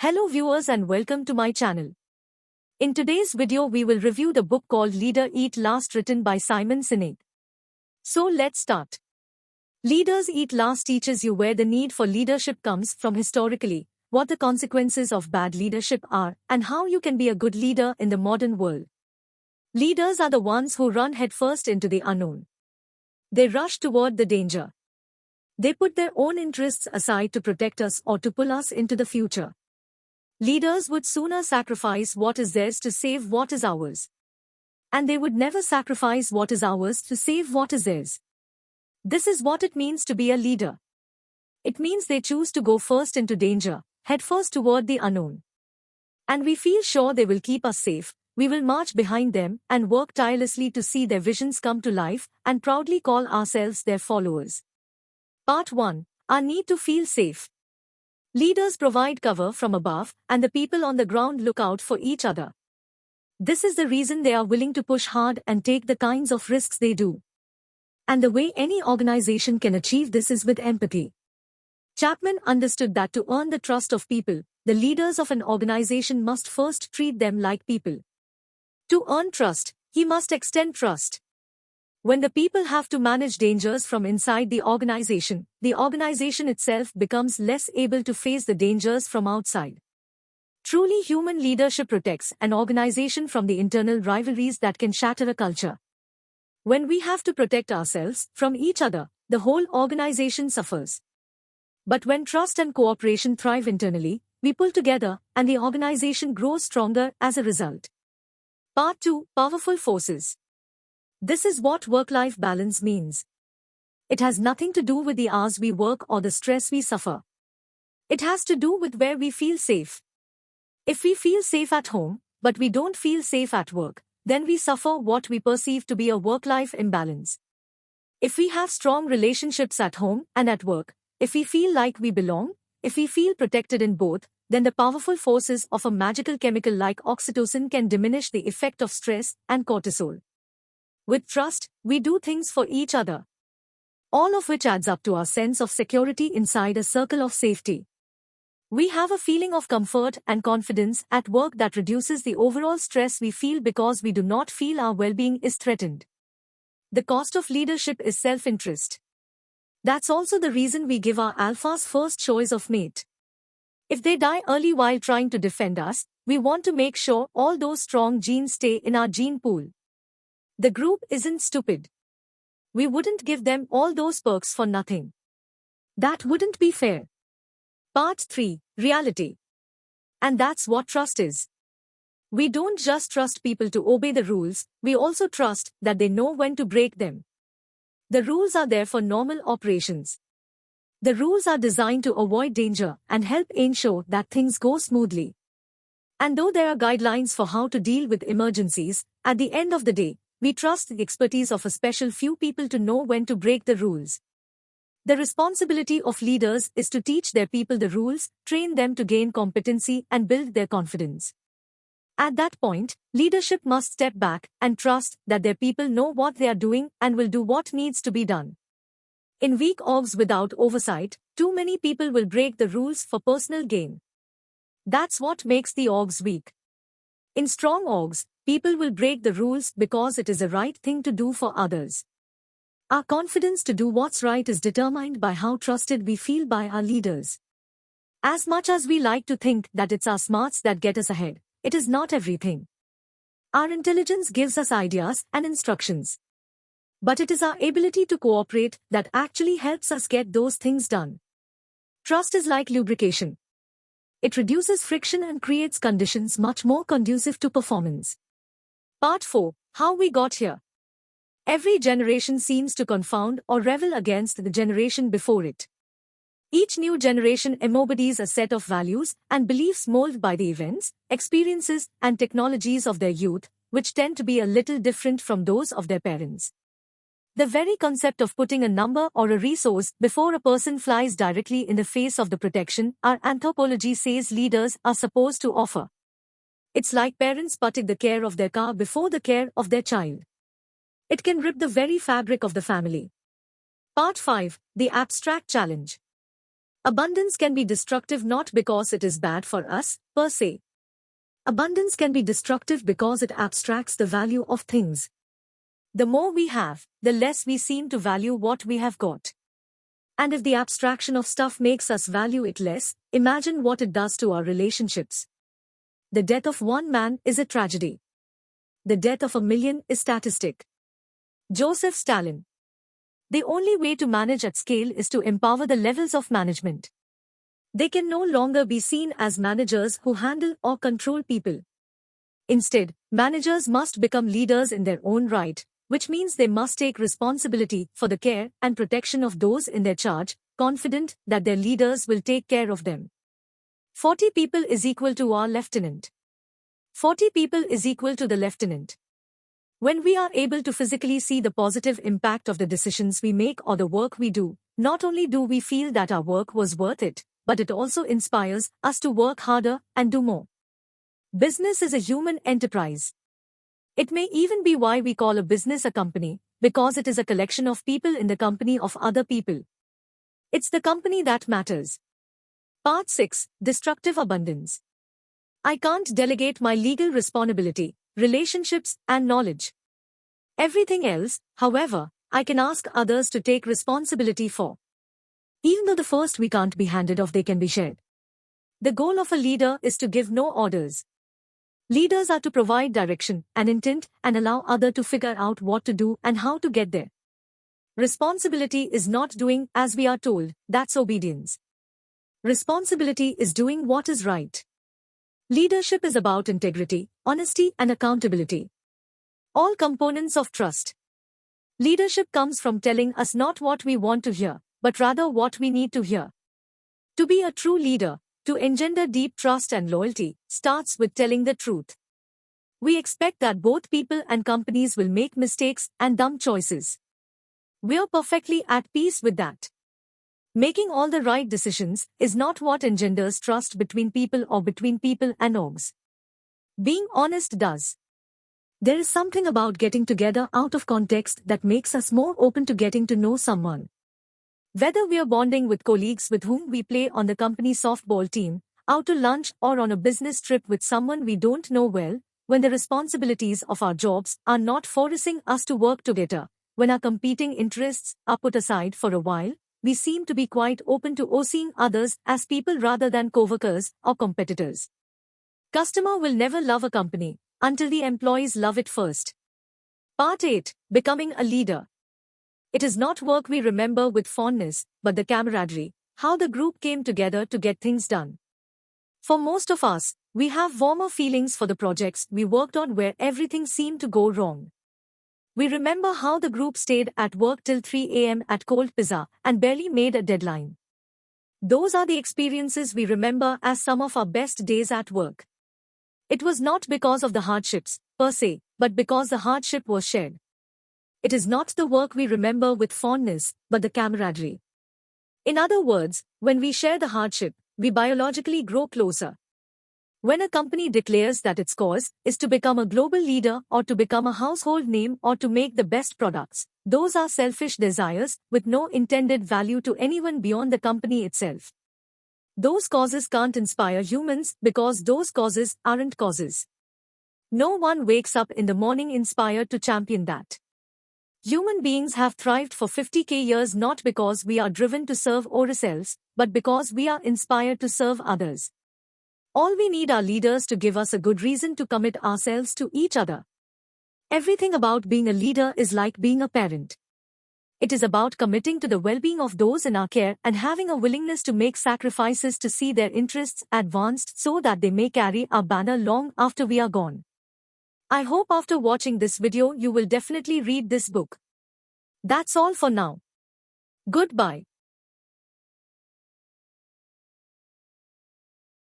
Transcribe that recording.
Hello viewers and welcome to my channel. In today's video we will review the book called Leader Eat Last written by Simon Sinek. So let's start. Leaders Eat Last teaches you where the need for leadership comes from historically, what the consequences of bad leadership are, and how you can be a good leader in the modern world. Leaders are the ones who run headfirst into the unknown. They rush toward the danger. They put their own interests aside to protect us or to pull us into the future. Leaders would sooner sacrifice what is theirs to save what is ours. And they would never sacrifice what is ours to save what is theirs. This is what it means to be a leader. It means they choose to go first into danger, head first toward the unknown. And we feel sure they will keep us safe. We will march behind them and work tirelessly to see their visions come to life and proudly call ourselves their followers. Part 1. Our need to feel safe. Leaders provide cover from above, and the people on the ground look out for each other. This is the reason they are willing to push hard and take the kinds of risks they do. And the way any organization can achieve this is with empathy. Chapman understood that to earn the trust of people, the leaders of an organization must first treat them like people. To earn trust, he must extend trust. When the people have to manage dangers from inside the organization itself becomes less able to face the dangers from outside. Truly human leadership protects an organization from the internal rivalries that can shatter a culture. When we have to protect ourselves from each other, the whole organization suffers. But when trust and cooperation thrive internally, we pull together, and the organization grows stronger as a result. Part 2. Powerful Forces. This is what work-life balance means. It has nothing to do with the hours we work or the stress we suffer. It has to do with where we feel safe. If we feel safe at home, but we don't feel safe at work, then we suffer what we perceive to be a work-life imbalance. If we have strong relationships at home and at work, if we feel like we belong, if we feel protected in both, then the powerful forces of a magical chemical like oxytocin can diminish the effect of stress and cortisol. With trust, we do things for each other. All of which adds up to our sense of security inside a circle of safety. We have a feeling of comfort and confidence at work that reduces the overall stress we feel because we do not feel our well-being is threatened. The cost of leadership is self-interest. That's also the reason we give our alphas first choice of mate. If they die early while trying to defend us, we want to make sure all those strong genes stay in our gene pool. The group isn't stupid. We wouldn't give them all those perks for nothing. That wouldn't be fair. Part 3. Reality. And that's what trust is. We don't just trust people to obey the rules, we also trust that they know when to break them. The rules are there for normal operations. The rules are designed to avoid danger and help ensure that things go smoothly. And though there are guidelines for how to deal with emergencies, at the end of the day, we trust the expertise of a special few people to know when to break the rules. The responsibility of leaders is to teach their people the rules, train them to gain competency and build their confidence. At that point, leadership must step back and trust that their people know what they are doing and will do what needs to be done. In weak orgs without oversight, too many people will break the rules for personal gain. That's what makes the orgs weak. In strong orgs, people will break the rules because it is the right thing to do for others. Our confidence to do what's right is determined by how trusted we feel by our leaders. As much as we like to think that it's our smarts that get us ahead, it is not everything. Our intelligence gives us ideas and instructions. But it is our ability to cooperate that actually helps us get those things done. Trust is like lubrication. It reduces friction and creates conditions much more conducive to performance. Part 4. How we got here. Every generation seems to confound or rebel against the generation before it. Each new generation embodies a set of values and beliefs molded by the events, experiences, and technologies of their youth, which tend to be a little different from those of their parents. The very concept of putting a number or a resource before a person flies directly in the face of the protection our anthropology says leaders are supposed to offer. It's like parents putting the care of their car before the care of their child. It can rip the very fabric of the family. Part 5. The Abstract Challenge. Abundance can be destructive not because it is bad for us, per se. Abundance can be destructive because it abstracts the value of things. The more we have, the less we seem to value what we have got. And if the abstraction of stuff makes us value it less, imagine what it does to our relationships. The death of one man is a tragedy. The death of a million is statistic. Joseph Stalin. The only way to manage at scale is to empower the levels of management. They can no longer be seen as managers who handle or control people. Instead, managers must become leaders in their own right, which means they must take responsibility for the care and protection of those in their charge, confident that their leaders will take care of them. 40 people is equal to our lieutenant. 40 people is equal to the lieutenant. When we are able to physically see the positive impact of the decisions we make or the work we do, not only do we feel that our work was worth it, but it also inspires us to work harder and do more. Business is a human enterprise. It may even be why we call a business a company, because it is a collection of people in the company of other people. It's the company that matters. Part 6. Destructive Abundance. I can't delegate my legal responsibility, relationships, and knowledge. Everything else, however, I can ask others to take responsibility for. Even though the first we can't be handed off, they can be shared. The goal of a leader is to give no orders. Leaders are to provide direction and intent and allow others to figure out what to do and how to get there. Responsibility is not doing as we are told, that's obedience. Responsibility is doing what is right. Leadership is about integrity, honesty, and accountability. All components of trust. Leadership comes from telling us not what we want to hear, but rather what we need to hear. To be a true leader, to engender deep trust and loyalty, starts with telling the truth. We expect that both people and companies will make mistakes and dumb choices. We're perfectly at peace with that. Making all the right decisions is not what engenders trust between people or between people and orgs. Being honest does. There is something about getting together out of context that makes us more open to getting to know someone. Whether we are bonding with colleagues with whom we play on the company softball team, out to lunch, or on a business trip with someone we don't know well, when the responsibilities of our jobs are not forcing us to work together, when our competing interests are put aside for a while, we seem to be quite open to seeing others as people rather than coworkers or competitors. Customer will never love a company until the employees love it first. Part 8. Becoming a leader. It is not work we remember with fondness, but the camaraderie, how the group came together to get things done. For most of us, we have warmer feelings for the projects we worked on where everything seemed to go wrong. We remember how the group stayed at work till 3 a.m. at Cold Pizza and barely made a deadline. Those are the experiences we remember as some of our best days at work. It was not because of the hardships, per se, but because the hardship was shared. It is not the work we remember with fondness, but the camaraderie. In other words, when we share the hardship, we biologically grow closer. When a company declares that its cause is to become a global leader or to become a household name or to make the best products, those are selfish desires with no intended value to anyone beyond the company itself. Those causes can't inspire humans because those causes aren't causes. No one wakes up in the morning inspired to champion that. Human beings have thrived for 50,000 years not because we are driven to serve ourselves, but because we are inspired to serve others. All we need are leaders to give us a good reason to commit ourselves to each other. Everything about being a leader is like being a parent. It is about committing to the well-being of those in our care and having a willingness to make sacrifices to see their interests advanced so that they may carry our banner long after we are gone. I hope after watching this video you will definitely read this book. That's all for now. Goodbye.